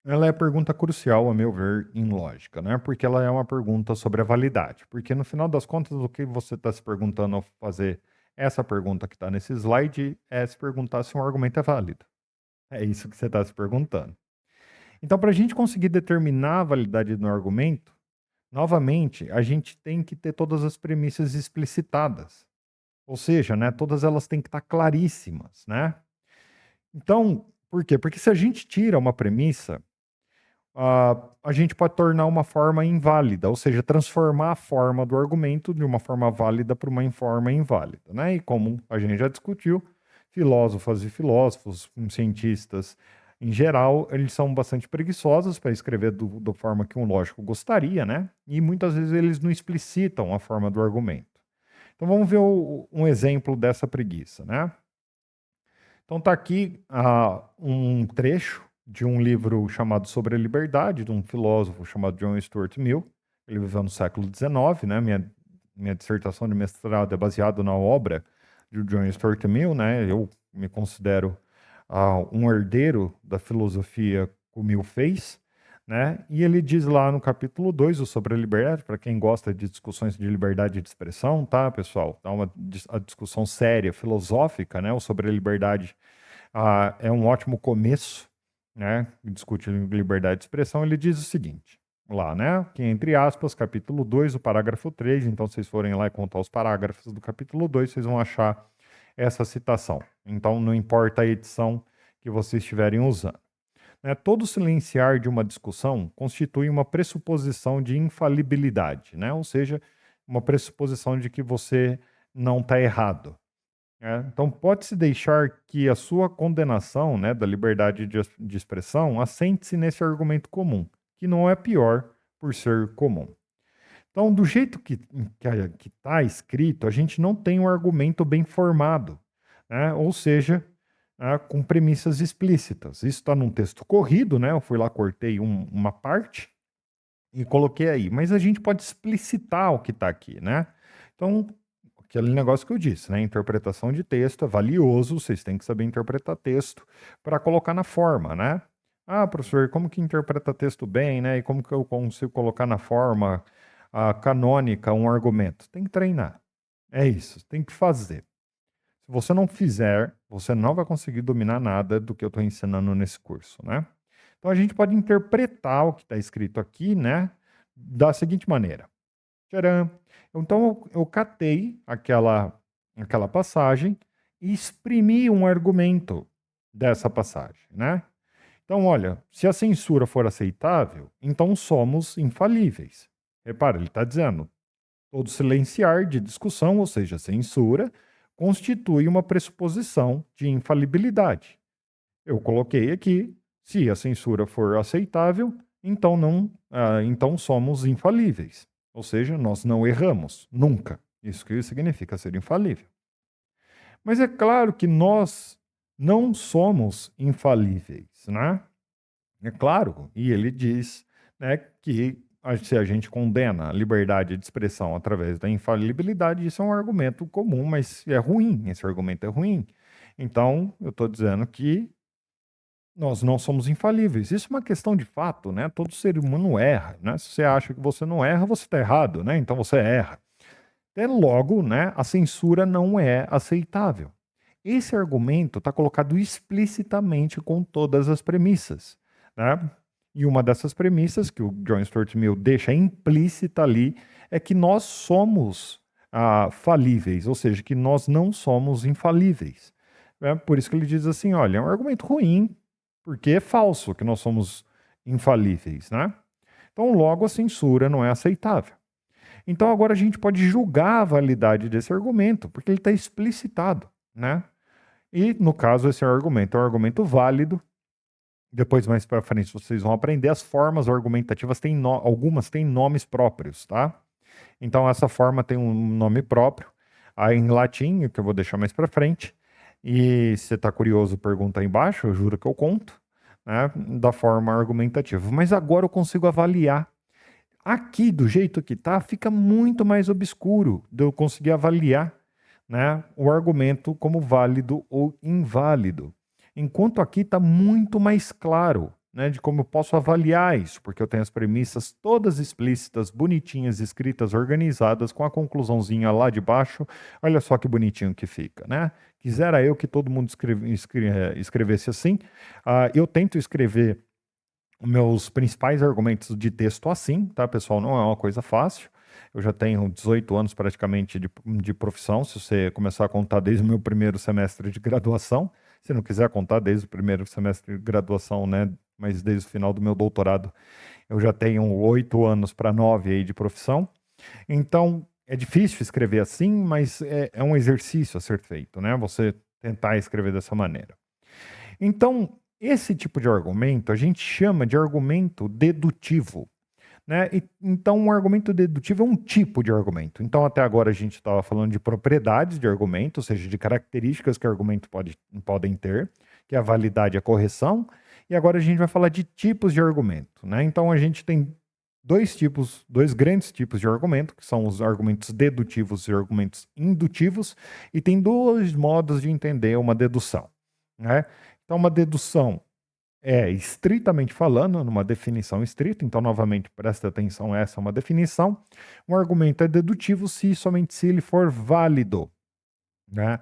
Speaker 1: ela é a pergunta crucial, a meu ver, em lógica, né? Porque ela é uma pergunta sobre a validade. Porque no final das contas, o que você está se perguntando ao fazer essa pergunta que está nesse slide é se perguntar se um argumento é válido. É isso que você está se perguntando. Então, para a gente conseguir determinar a validade do argumento, novamente, a gente tem que ter todas as premissas explicitadas. Ou seja, né, todas elas têm que estar claríssimas, né? Então, por quê? Porque se a gente tira uma premissa, a gente pode tornar uma forma inválida, ou seja, transformar a forma do argumento de uma forma válida para uma forma inválida, né? E como a gente já discutiu, filósofas e filósofos, cientistas em geral, eles são bastante preguiçosos para escrever da forma que um lógico gostaria, né? E muitas vezes eles não explicitam a forma do argumento. Então vamos ver um exemplo dessa preguiça, né? Então tá aqui um trecho de um livro chamado Sobre a Liberdade, de um filósofo chamado John Stuart Mill. Ele viveu no século XIX, né? Minha dissertação de mestrado é baseada na obra de John Stuart Mill, né? Eu me considero um herdeiro da filosofia que o Mill fez, né? E ele diz lá no capítulo 2, o Sobre a Liberdade, para quem gosta de discussões de liberdade de expressão, tá, pessoal? Tá a discussão séria, filosófica, né? O Sobre a Liberdade é um ótimo começo, né? Discute liberdade de expressão. Ele diz o seguinte, lá, né? Que entre aspas, capítulo 2, o parágrafo 3. Então, se vocês forem lá e contar os parágrafos do capítulo 2, vocês vão achar essa citação. Então, não importa a edição que vocês estiverem usando. Né? Todo silenciar de uma discussão constitui uma pressuposição de infalibilidade, né? Ou seja, uma pressuposição de que você não está errado. Então, pode-se deixar que a sua condenação, né, da liberdade de expressão assente-se nesse argumento comum, que não é pior por ser comum. Então, do jeito que está escrito, a gente não tem um argumento bem formado, né? Ou seja, com premissas explícitas. Isso está num texto corrido, né? Eu fui lá, cortei uma parte e coloquei aí. Mas a gente pode explicitar o que está aqui, né? Então, aquele negócio que eu disse, né? Interpretação de texto é valioso, vocês têm que saber interpretar texto para colocar na forma, né? Ah, professor, como que interpreta texto bem, né? E como que eu consigo colocar na forma canônica um argumento? Tem que treinar. É isso, tem que fazer. Se você não fizer, você não vai conseguir dominar nada do que eu estou ensinando nesse curso, né? Então a gente pode interpretar o que está escrito aqui, né? Da seguinte maneira. Tcharam! Então eu catei aquela passagem e exprimi um argumento dessa passagem, né? Então, olha, se a censura for aceitável, então somos infalíveis. Repara, ele está dizendo, todo silenciar de discussão, ou seja, censura, constitui uma pressuposição de infalibilidade. Eu coloquei aqui, se a censura for aceitável, então então somos infalíveis. Ou seja, nós não erramos, nunca. Isso que significa ser infalível. Mas é claro que nós não somos infalíveis, né? É claro, e ele diz, né, que se a gente condena a liberdade de expressão através da infalibilidade, isso é um argumento comum, mas é ruim, esse argumento é ruim. Então, eu estou dizendo que nós não somos infalíveis. Isso é uma questão de fato, né? Todo ser humano erra, né? Se você acha que você não erra, você está errado, né? Então você erra. Até logo, né? A censura não é aceitável. Esse argumento está colocado explicitamente com todas as premissas, né? E uma dessas premissas que o John Stuart Mill deixa implícita ali é que nós somos falíveis, ou seja, que nós não somos infalíveis. Por isso que ele diz assim, olha, é um argumento ruim, porque é falso que nós somos infalíveis, né? Então, logo, a censura não é aceitável. Então, agora a gente pode julgar a validade desse argumento, porque ele está explicitado, né? E, no caso, esse argumento é um argumento válido. Depois, mais para frente, vocês vão aprender as formas argumentativas, algumas têm nomes próprios, tá? Então, essa forma tem um nome próprio, aí em latim, que eu vou deixar mais para frente. E se você está curioso, pergunta aí embaixo, eu juro que eu conto. né, da forma argumentativa. Mas agora eu consigo avaliar. Aqui, do jeito que está, fica muito mais obscuro de eu conseguir avaliar, né, o argumento como válido ou inválido. Enquanto aqui está muito mais claro, né, de como eu posso avaliar isso, porque eu tenho as premissas todas explícitas, bonitinhas, escritas, organizadas, com a conclusãozinha lá de baixo. Olha só que bonitinho que fica, né? Quisera eu que todo mundo escrevesse assim. Eu tento escrever meus principais argumentos de texto assim, tá, pessoal? Não é uma coisa fácil. Eu já tenho 18 anos praticamente de profissão, se você começar a contar desde o meu primeiro semestre de graduação. Se não quiser contar desde o primeiro semestre de graduação, né, mas desde o final do meu doutorado, eu já tenho 8 anos para 9 aí de profissão. Então, é difícil escrever assim, mas é um exercício a ser feito, né? Você tentar escrever dessa maneira. Então, esse tipo de argumento a gente chama de argumento dedutivo, né? Então, um argumento dedutivo é um tipo de argumento. Então, até agora a gente estava falando de propriedades de argumento, ou seja, de características que o argumento podem ter, que é a validade e a correção. E agora a gente vai falar de tipos de argumento, né? Então, a gente tem dois grandes tipos de argumento, que são os argumentos dedutivos e argumentos indutivos, e tem dois modos de entender uma dedução, né? Então, uma dedução é, estritamente falando, numa definição estrita, então, novamente, presta atenção, essa é uma definição. Um argumento é dedutivo se somente se ele for válido, né?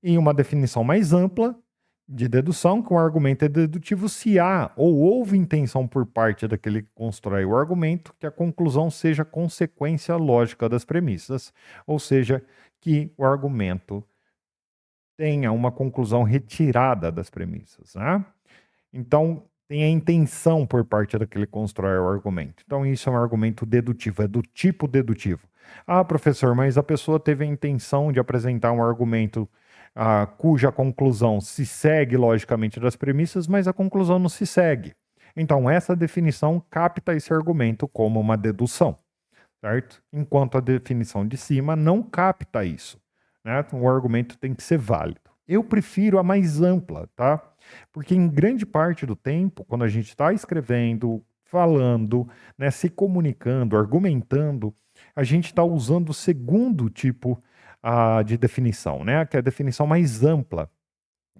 Speaker 1: Em uma definição mais ampla de dedução, que um argumento é dedutivo se há ou houve intenção por parte daquele que constrói o argumento que a conclusão seja consequência lógica das premissas, ou seja, que o argumento tenha uma conclusão retirada das premissas, né? Então, tem a intenção por parte daquele que constrói o argumento. Então, isso é um argumento dedutivo, é do tipo dedutivo. Ah, professor, mas a pessoa teve a intenção de apresentar um argumento cuja conclusão se segue logicamente das premissas, mas a conclusão não se segue. Então, essa definição capta esse argumento como uma dedução, certo? Enquanto a definição de cima não capta isso, né? O argumento tem que ser válido. Eu prefiro a mais ampla, tá? Porque em grande parte do tempo, quando a gente está escrevendo, falando, né, se comunicando, argumentando, a gente está usando o segundo tipo de definição, né? Que é a definição mais ampla.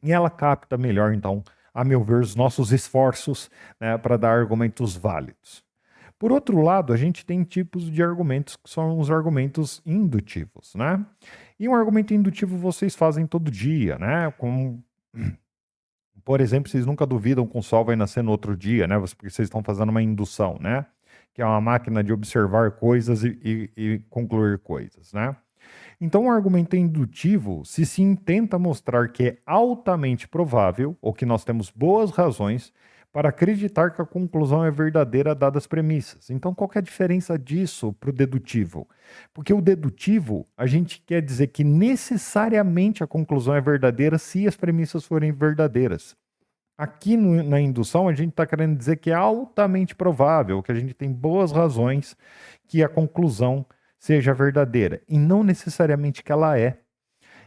Speaker 1: E ela capta melhor, então, a meu ver, os nossos esforços, né, para dar argumentos válidos. Por outro lado, a gente tem tipos de argumentos que são os argumentos indutivos, né? E um argumento indutivo vocês fazem todo dia, né? Como, por exemplo, vocês nunca duvidam que o sol vai nascer no outro dia, né? Porque vocês estão fazendo uma indução, né? Que é uma máquina de observar coisas e concluir coisas, né? Então, um argumento indutivo, se intenta mostrar que é altamente provável, ou que nós temos boas razões para acreditar que a conclusão é verdadeira dadas as premissas. Então, qual que é a diferença disso para o dedutivo? Porque o dedutivo, a gente quer dizer que necessariamente a conclusão é verdadeira se as premissas forem verdadeiras. Aqui na indução, a gente está querendo dizer que é altamente provável, que a gente tem boas razões que a conclusão seja verdadeira, e não necessariamente que ela é.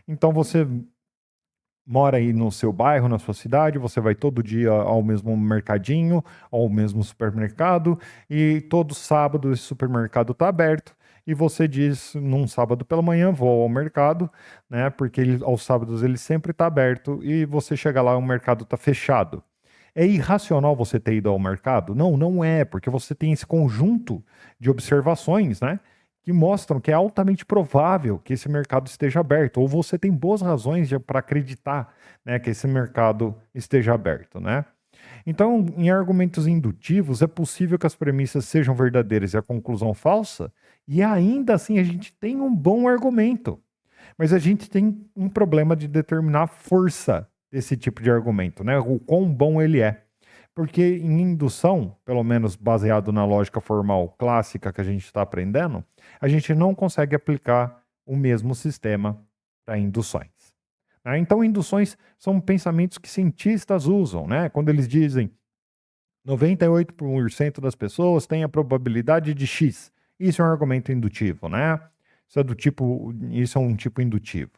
Speaker 1: Então você mora aí no seu bairro, na sua cidade, você vai todo dia ao mesmo mercadinho, ao mesmo supermercado, e todo sábado esse supermercado está aberto, e você diz, num sábado pela manhã, vou ao mercado, né, porque aos sábados ele sempre está aberto, e você chega lá e o mercado está fechado. É irracional você ter ido ao mercado? Não, não é, porque você tem esse conjunto de observações, né, que mostram que é altamente provável que esse mercado esteja aberto, ou você tem boas razões para acreditar, né, que esse mercado esteja aberto, né? Então, em argumentos indutivos, é possível que as premissas sejam verdadeiras e a conclusão falsa, e ainda assim a gente tem um bom argumento. Mas a gente tem um problema de determinar a força desse tipo de argumento, né? O quão bom ele é. Porque em indução, pelo menos baseado na lógica formal clássica que a gente está aprendendo, a gente não consegue aplicar o mesmo sistema para induções, né? Então, induções são pensamentos que cientistas usam, né? Quando eles dizem 98% das pessoas têm a probabilidade de X. Isso é um argumento indutivo, né? Isso é um tipo indutivo.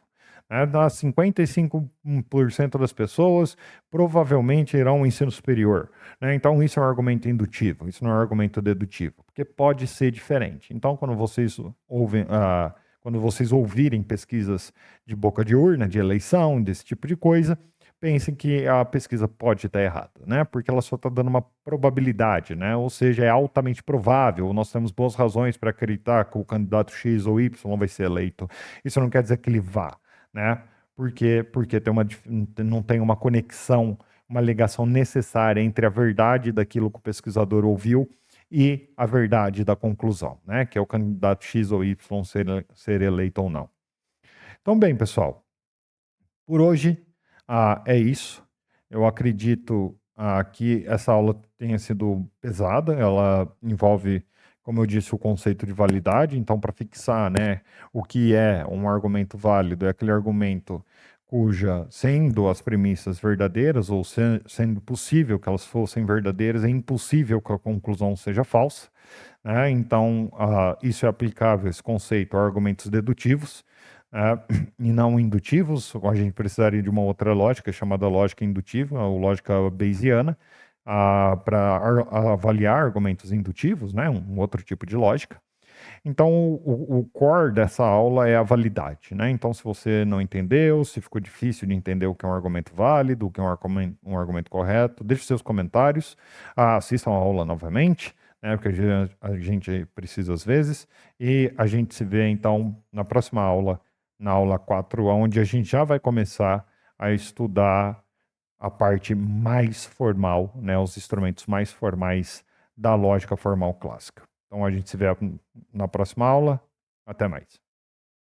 Speaker 1: né? Dá 55% das pessoas provavelmente irão ao ensino superior, né? Então, isso é um argumento indutivo, isso não é um argumento dedutivo, porque pode ser diferente. Então, quando vocês ouvirem pesquisas de boca de urna, de eleição, desse tipo de coisa, pensem que a pesquisa pode estar errada, né? Porque ela só está dando uma probabilidade, né? Ou seja, é altamente provável, nós temos boas razões para acreditar que o candidato X ou Y vai ser eleito. Isso não quer dizer que ele vá, né? Porque não tem uma conexão, uma ligação necessária entre a verdade daquilo que o pesquisador ouviu e a verdade da conclusão, né? Que é o candidato X ou Y ser eleito ou não. Então, bem, pessoal, por hoje é isso. Eu acredito que essa aula tenha sido pesada. Ela envolve, como eu disse, o conceito de validade. Então, para fixar, né, o que é um argumento válido, é aquele argumento cuja, sendo as premissas verdadeiras ou sendo possível que elas fossem verdadeiras, é impossível que a conclusão seja falsa, né? Então, isso é aplicável, esse conceito, a argumentos dedutivos, e não indutivos. A gente precisaria de uma outra lógica chamada lógica indutiva, ou lógica bayesiana, para avaliar argumentos indutivos, né? Um outro tipo de lógica. Então, o core dessa aula é a validade, né? Então, se você não entendeu, se ficou difícil de entender o que é um argumento válido, o que é um argumento correto, deixe seus comentários, assistam a aula novamente, né? Porque a gente precisa às vezes, e a gente se vê, então, na próxima aula, na aula 4, onde a gente já vai começar a estudar a parte mais formal, né? Os instrumentos mais formais da lógica formal clássica. Então, a gente se vê na próxima aula. Até mais.